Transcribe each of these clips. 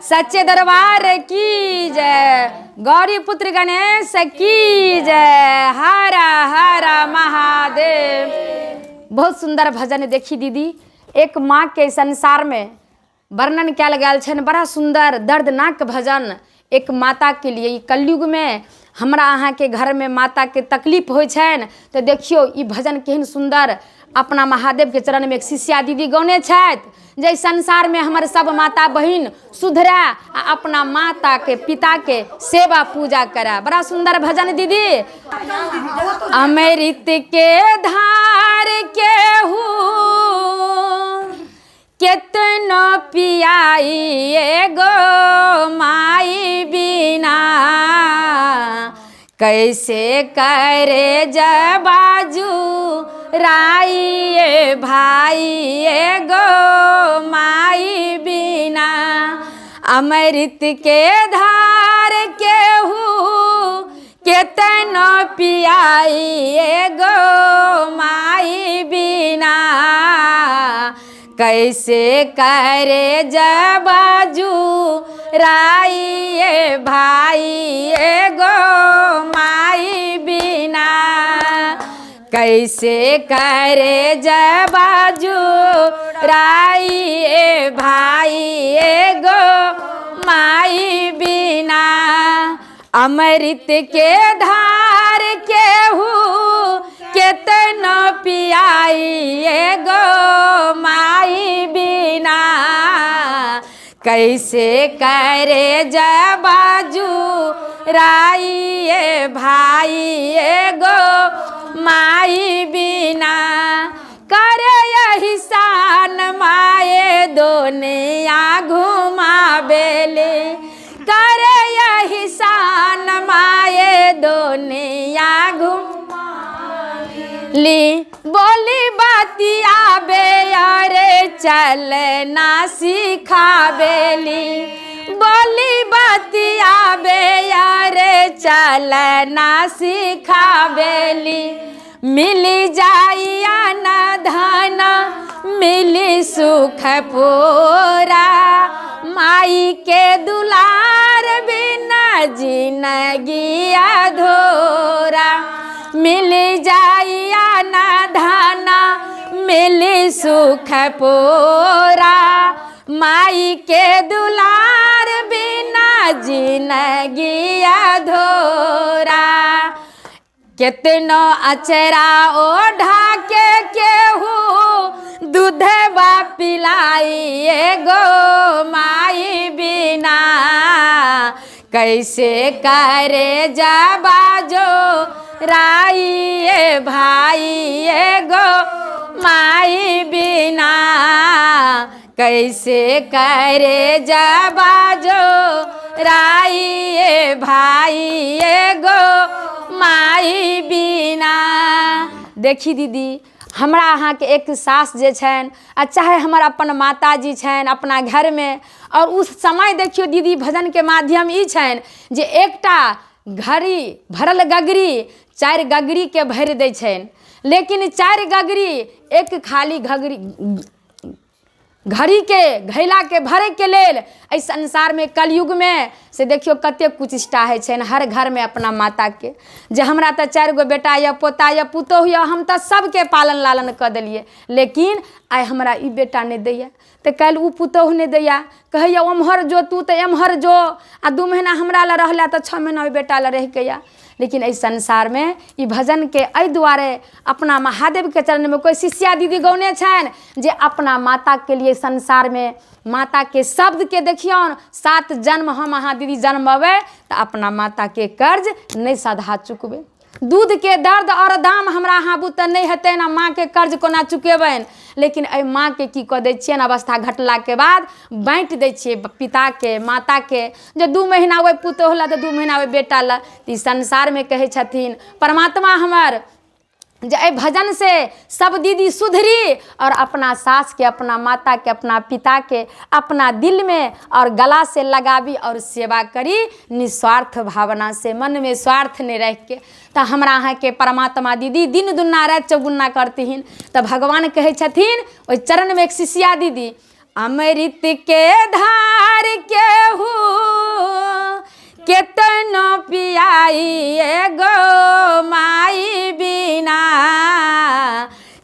सच्चे दरबार की जय, गौरी पुत्र गणेश की जय, हरा हरा महादेव। बहुत सुंदर भजन देखी दीदी। एक माँ के संसार में वर्णन कयल गेल छनि, बड़ा सुंदर दर्दनाक भजन। एक माता के लिए कलयुग में हमरा अहाँ के घर में माता के तकलीफ होइ छनि तो देखियो ई भजन केहन सुंदर अपना महादेव के चरण में एक शिष्या दीदी गौने छथि जे संसार में हमर सब माता बहिन सुधरे आ अपना माता के पिता के सेवा पूजा करे। बड़ा सुंदर भजन दीदी। अमृत के धार के कितनो पियाई एगो माई बिना, कैसे करे जबाजू राई भाई एगो माई बिना। अमृत के धार केहू कितनो पियाई एगो माई बिना, कैसे करे जबाजू राई भाई एगो माई बिना, कैसे करे जबाजू राई भाई एगो माई बिना। अमृत के धार केहू कितनो पियाई एगो माई बिना, कैसे करे जबाजू राई भाई एगो माई बिना। करे एहसान माए दुनिया घुमावेले, करे एहसान माए दुनिया ली, बोली बातिया बे अरे चलना सिखावेली, बोली बातिया बे अरे चलना सिखावेली। मिली जाइया न धन मिली सुख पूरा, माई के दुलार बिना जिंदगी अधूरा। मिली जाइया न धना मिली सुख पूरा, माई के दुलार बिना जिंदगी अधूरा। कितनो अचरा ओढ़ा के केहू दूधवा पिलाई एगो माई बिना, कैसे करे जबाजो राई भाई एगो माई बिना, कैसे करे जबाजो राई भाई एगो माई बिना। देखी दीदी, हमरा अहाँ के एक सास जे छनि आ चाहे हमर अपन माता जी छनि अपना घर में, और उस समय देखियो दीदी भजन के माध्यम ई छनि जे एकटा घड़ी भरल गगरी 4 गगरी के भरि दै छनि, लेकिन 4 गगरी एक खाली घड़ी के घैला के भरे के लेल इस संसार में कलयुग में से देखियो कते कुचिष्टा है छनि हर घर में अपना माता के, जे हमरा तो 4 गो बेटा या पोता या पुतोह या हम तो सबके पालन लालन कर दिलिए, लेकिन आइ हमरा ई बेटा नहीं दैया तो कल उ पुतोह नहीं दैया, कहैया ओम्हर जो तू तो एम्हर जो, आ 2 महीना हमरा ला रहला तो 6 महीना बेटा ला रह के या। लेकिन इस संसार में ई भजन के एहि दुआरे अपना महादेव के चरण में कोई शिष्या दीदी गौने छनि जे अपना माता के लिए संसार में माता के शब्द के देखियौन 7 जन्म हम अहाँ दीदी जन्मबे तो अपना माता के कर्ज नहीं सधा चुकबे। दूध के दर्द और दाम हमरा अहाँ बुत नहीं हेतै ना, माँ के कर्ज कोना चुकेबनि, लेकिन एहि माँ के की कऽ दै छियनि अवस्था घटला के बाद बाँटि दै छियै पिता के माता के, जे 2 महीना ओहि पुतोह ला तो 2 महीना ओहि बेटा ला। ई संसार में कहै छथिन परमात्मा हमर जे एहि भजन से सब दीदी सुधरी और अपना सास के अपना माता के अपना पिता के अपना दिल में और गला से लगावी और सेवा करी निस्वार्थ भावना से, मन में स्वार्थ नहीं रख के। तो हमरा अहाँ के परमात्मा दीदी दिन दुना रात चौगुना करतीन। तो भगवान कहे छथिन ओहि चरण में एक शिष्या दीदी, अमृत के धार केहू भाई एगो माई बिना,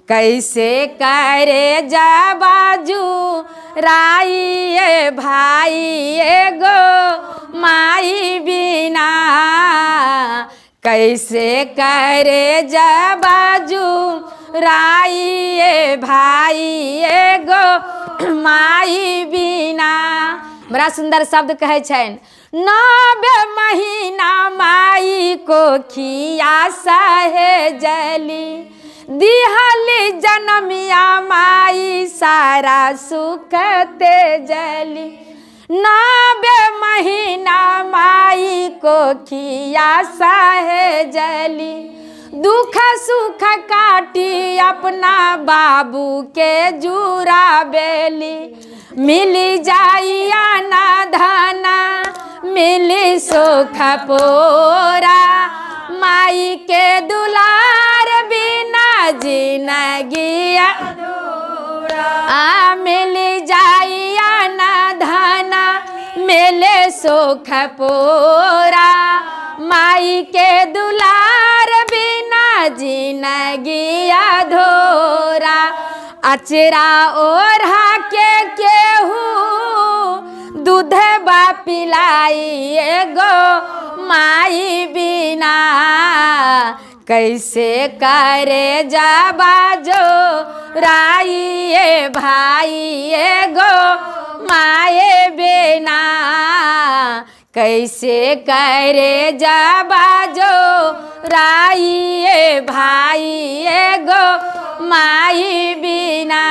कैसे करे जबाजू राई भाई एगो माई बिना, कैसे करे जबाजू राई भाई एगो माई बिना। बड़ा सुंदर शब्द कहे छन, 9 महीना माई को खिया सहे जली, दिहली जनमिया माई सारा सुख ते जली। 9 महीना माई को खिया सहे जली, दुख सुख काटी अपना बाबू के जुरा बेली, मिली जाइया ना धना मिली सुख पोरा, माई के दुलार बिना जिंदगी अधूरा। मिली जाइया ना धना मिले सुख पोरा, माई के दुलार बिना जिंदगी अधूरा। अचरा ओढ़ा के केहू दूध बा पिलाई एगो माई बिना, कैसे करे जबाजो राई भाई एगो माए बिना, कैसे करे जबाजो राई भाई एगो माई बिना।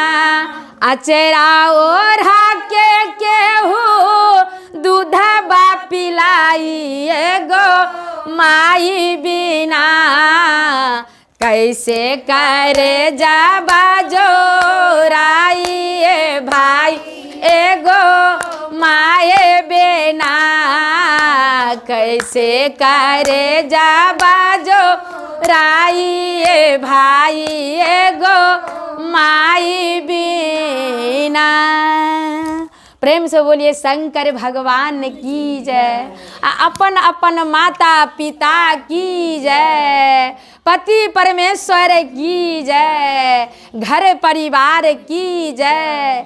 अचरा ओढ़ा के केहू दूध बा पिलाई एगो माई बिना, कैसे करे जबाजो राई भाई एगो माए बिना, कैसे करे जबाजो राई भाई एगो माई बिना। प्रेम से बोलिए शंकर भगवान की जय। अपन अपन माता पिता की जय, पति परमेश्वर की जय, घर परिवार की जय।